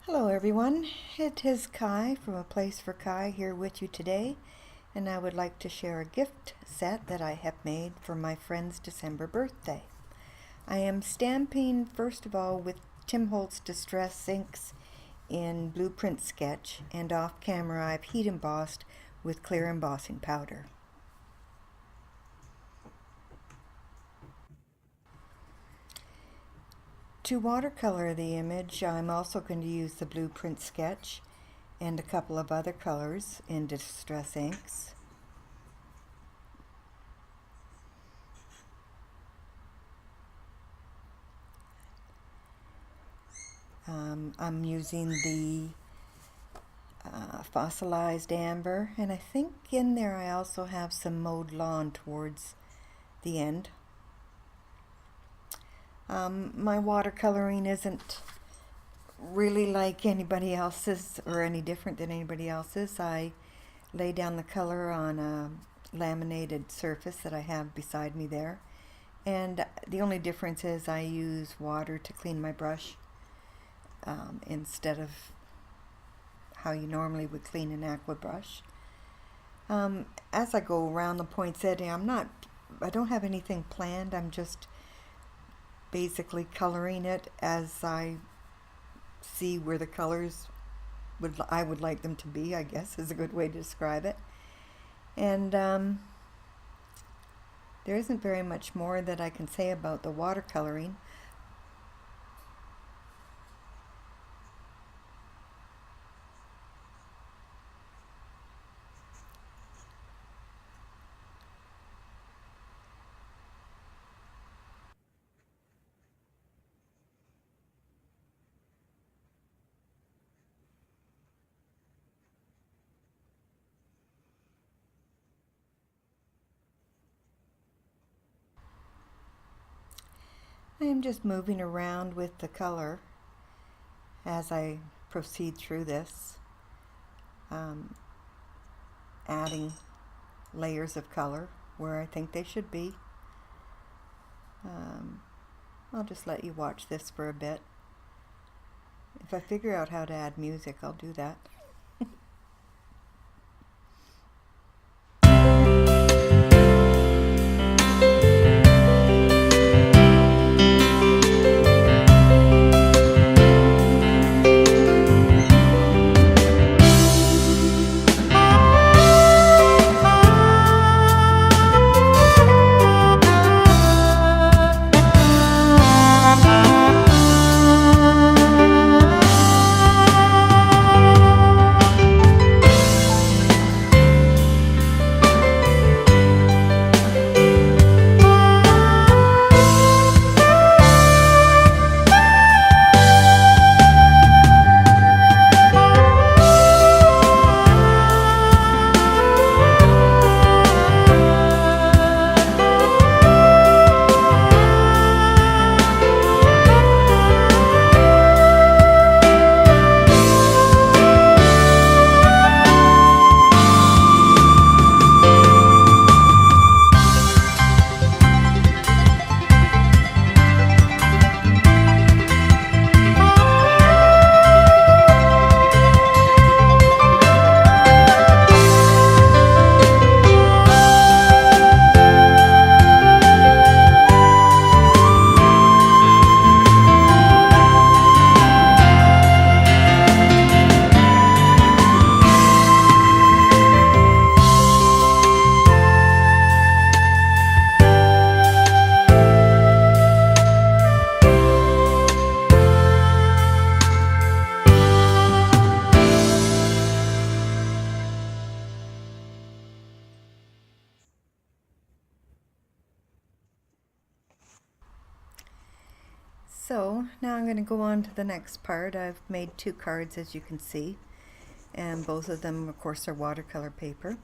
Hello everyone, it is Kai from A Place for Kai here with you today, and I would like to share a gift set that I have made for my friend's December birthday. I am stamping first of all with Holtz Distress Inks in Blueprint Sketch, and off camera I've heat embossed with clear embossing powder. To watercolor the image, I'm also going to use the Blueprint Sketch and a couple of other colors in Distress Inks. I'm using the Fossalized Amber, and I think in there I also have some Mowed Lawn towards the end. My watercoloring isn't really like anybody else's or any different than anybody else's. I lay down the color on a laminated surface that I have beside me there, and the only difference is I use water to clean my brush instead of how you normally would clean an aqua brush. As I go around the poinsettia, I don't have anything planned. I'm just basically coloring it as I see where the colors I would like them to be, I guess is a good way to describe it. And there isn't very much more that I can say about the watercoloring. I am just moving around with the color as I proceed through this, adding layers of color where I think they should be. I'll just let you watch this for a bit. If I figure out how to add music, I'll do that. So now I'm going to go on to the next part. I've made two cards, as you can see, and both of them of course are watercolor paper,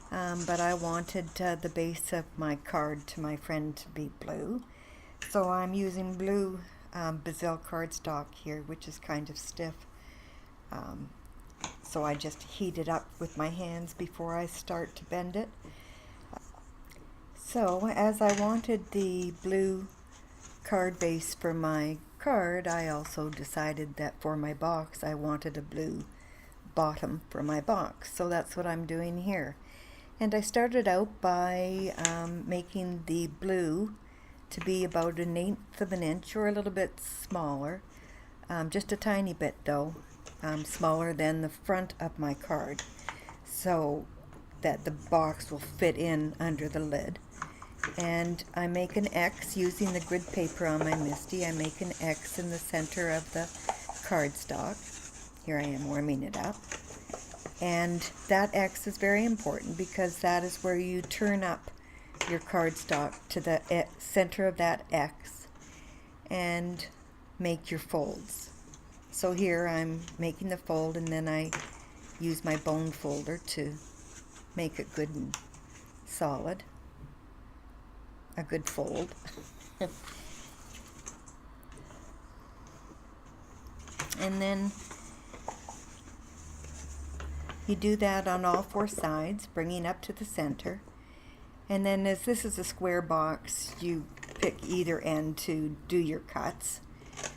but I wanted the base of my card to my friend to be blue, so I'm using blue Basil cardstock here, which is kind of stiff, so I just heat it up with my hands before I start to bend it. So as I wanted the blue card base for my card, I also decided that for my box I wanted a blue bottom for my box, so that's what I'm doing here. And I started out by making the blue to be about 1/8 of an inch or a little bit smaller, just a tiny bit though, smaller than the front of my card, so that the box will fit in under the lid. And I make an X using the grid paper on my Misti. I make an X in the center of the cardstock. Here I am warming it up. And that X is very important because that is where you turn up your cardstock to the center of that X and make your folds. So here I'm making the fold, and then I use my bone folder to make it good and solid. A good fold. And then you do that on all 4 sides, bringing up to the center. And then, as this is a square box, you pick either end to do your cuts.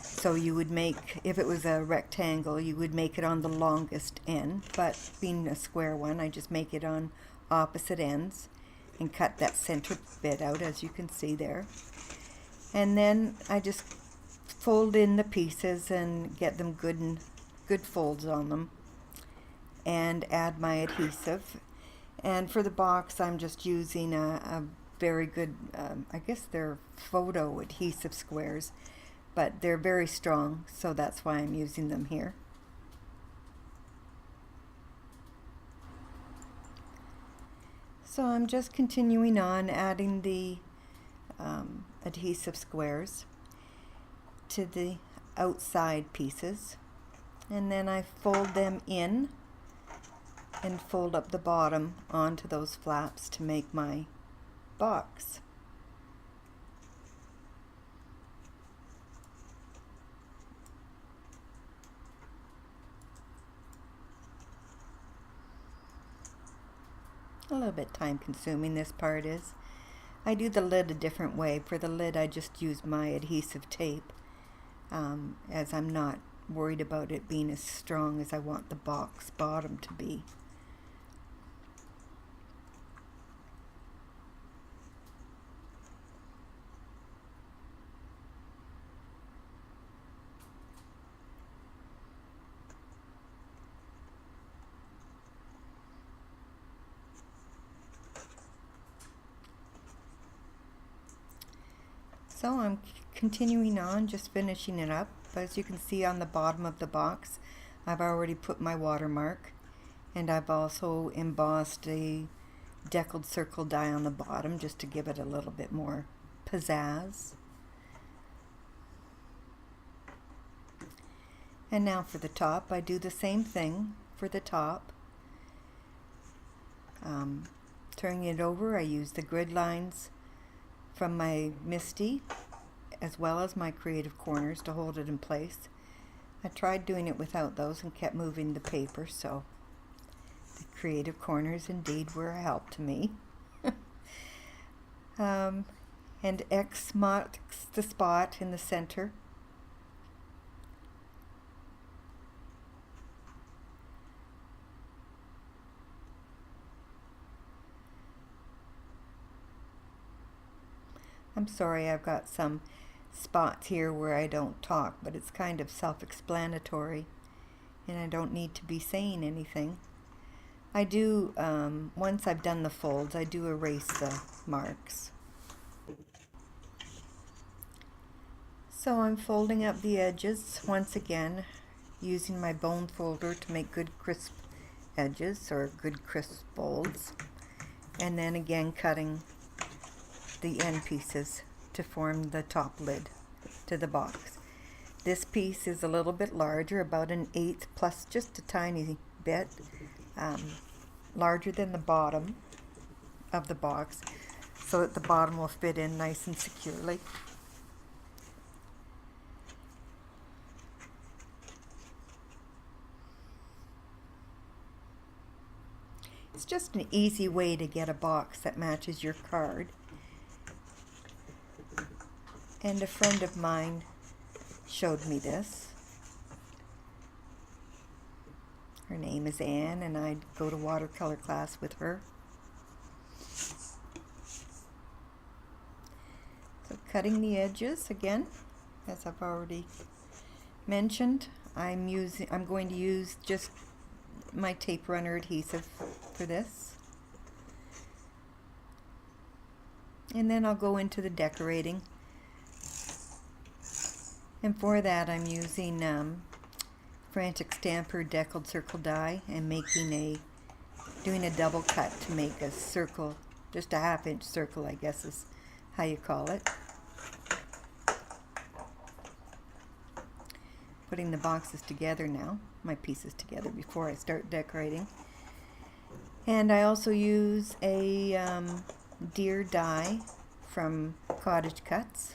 So you would make, if it was a rectangle, you would make it on the longest end, but being a square one, I just make it on opposite ends and cut that center bit out, as you can see there. And then I just fold in the pieces and get them good folds on them, and add my adhesive. And for the box, I'm just using a very good, I guess they're photo adhesive squares, but they're very strong, so that's why I'm using them here. So I'm just continuing on adding the adhesive squares to the outside pieces, and then I fold them in and fold up the bottom onto those flaps to make my box. A little bit time consuming, this part is. I do the lid a different way. For the lid I just use my adhesive tape, as I'm not worried about it being as strong as I want the box bottom to be. So I'm continuing on, just finishing it up. As you can see on the bottom of the box, I've already put my watermark, and I've also embossed a deckled circle die on the bottom just to give it a little bit more pizzazz. And now for the top, I do the same thing for the top. Turning it over, I use the grid lines from my Misti as well as my creative corners to hold it in place. I tried doing it without those and kept moving the paper, so the creative corners indeed were a help to me. And X marks the spot in the center. I'm sorry, I've got some spots here where I don't talk, but it's kind of self-explanatory, and I don't need to be saying anything. I do, once I've done the folds, I do erase the marks. So I'm folding up the edges once again, using my bone folder to make good crisp edges, or good crisp folds, and then again cutting the end pieces to form the top lid to the box. This piece is a little bit larger, about 1/8 plus just a tiny bit larger than the bottom of the box, so that the bottom will fit in nice and securely. It's just an easy way to get a box that matches your card. And a friend of mine showed me this. Her name is Anne, and I'd go to watercolor class with her. So cutting the edges again, as I've already mentioned. I'm going to use just my tape runner adhesive for this. And then I'll go into the decorating. And for that I'm using Frantic Stamper Deckled Circle die and doing a double cut to make a circle, just a 1/2 inch circle, I guess is how you call it. Putting the boxes together now, my pieces together before I start decorating. And I also use a deer die from CottageCutz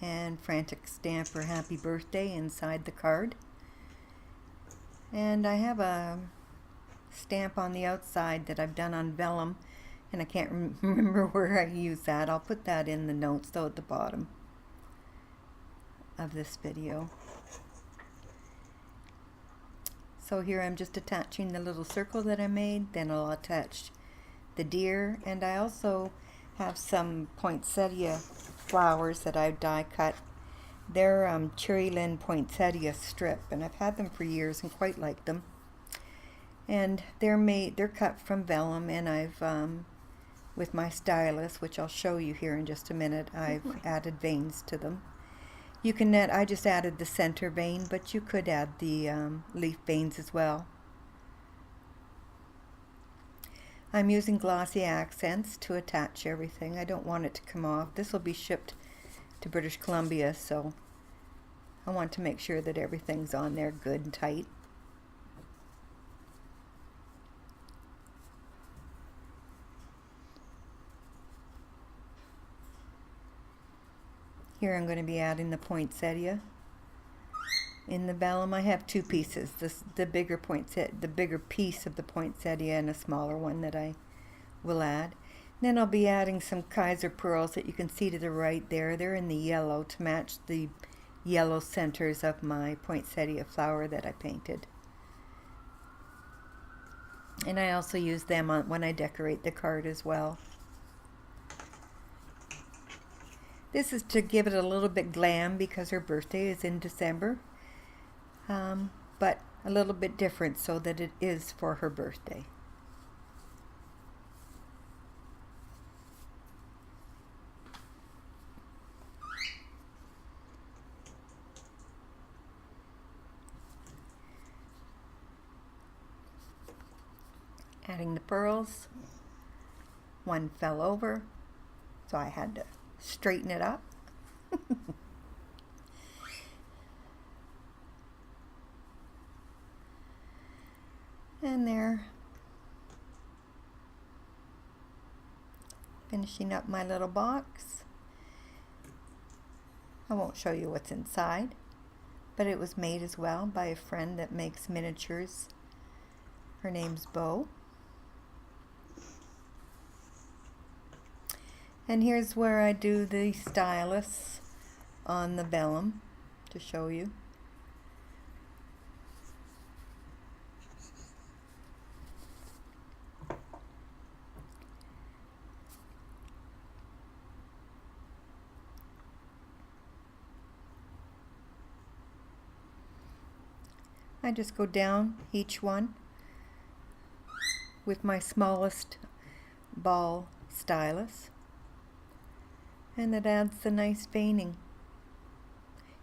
and Frantic Stamper Happy Birthday inside the card. And I have a stamp on the outside that I've done on vellum, and I can't remember where I use that. I'll put that in the notes though at the bottom of this video. So here I'm just attaching the little circle that I made, then I'll attach the deer, and I also have some poinsettia flowers that I've die cut. They're Cheery Lynn Poinsettia Strip, and I've had them for years and quite like them. And they're cut from vellum, and I've with my stylus, which I'll show you here in just a minute, I've added veins to them. You can I just added the center vein, but you could add the leaf veins as well. I'm using glossy accents to attach everything. I don't want it to come off. This will be shipped to British Columbia, so I want to make sure that everything's on there good and tight. Here I'm going to be adding the poinsettia in the vellum. I have 2 pieces, the bigger piece of the poinsettia and a smaller one that I will add. Then I'll be adding some Kaiser pearls that you can see to the right there. They're in the yellow to match the yellow centers of my poinsettia flower that I painted. And I also use them when I decorate the card as well. This is to give it a little bit glam because her birthday is in December, but a little bit different so that it is for her birthday. Adding the pearls. One fell over, so I had to straighten it up. And there. Finishing up my little box. I won't show you what's inside, but it was made as well by a friend that makes miniatures. Her name's Bo. And here's where I do the stylus on the vellum to show you. I just go down each one with my smallest ball stylus, and that adds the nice veining.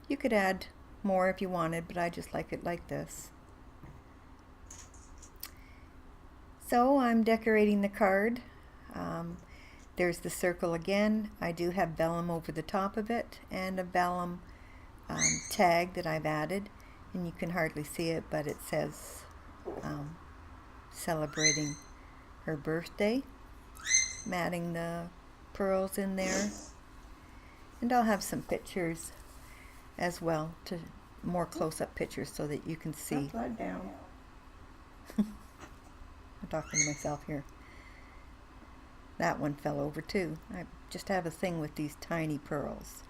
You could add more if you wanted, but I just like it like this. So I'm decorating the card. There's the circle again. I do have vellum over the top of it and a vellum tag that I've added, and you can hardly see it, but it says celebrating her birthday. I'm adding the pearls in there, and I'll have some pictures as well, to more close-up pictures so that you can see. Upside down. I'm talking to myself here. That one fell over too. I just have a thing with these tiny pearls.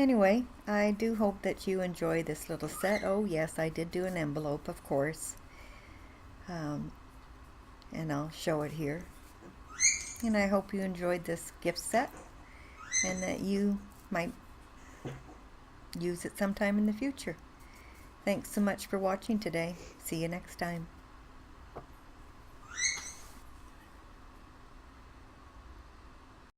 Anyway, I do hope that you enjoy this little set. Oh yes, I did do an envelope, of course. And I'll show it here. And I hope you enjoyed this gift set and that you might use it sometime in the future. Thanks so much for watching today. See you next time.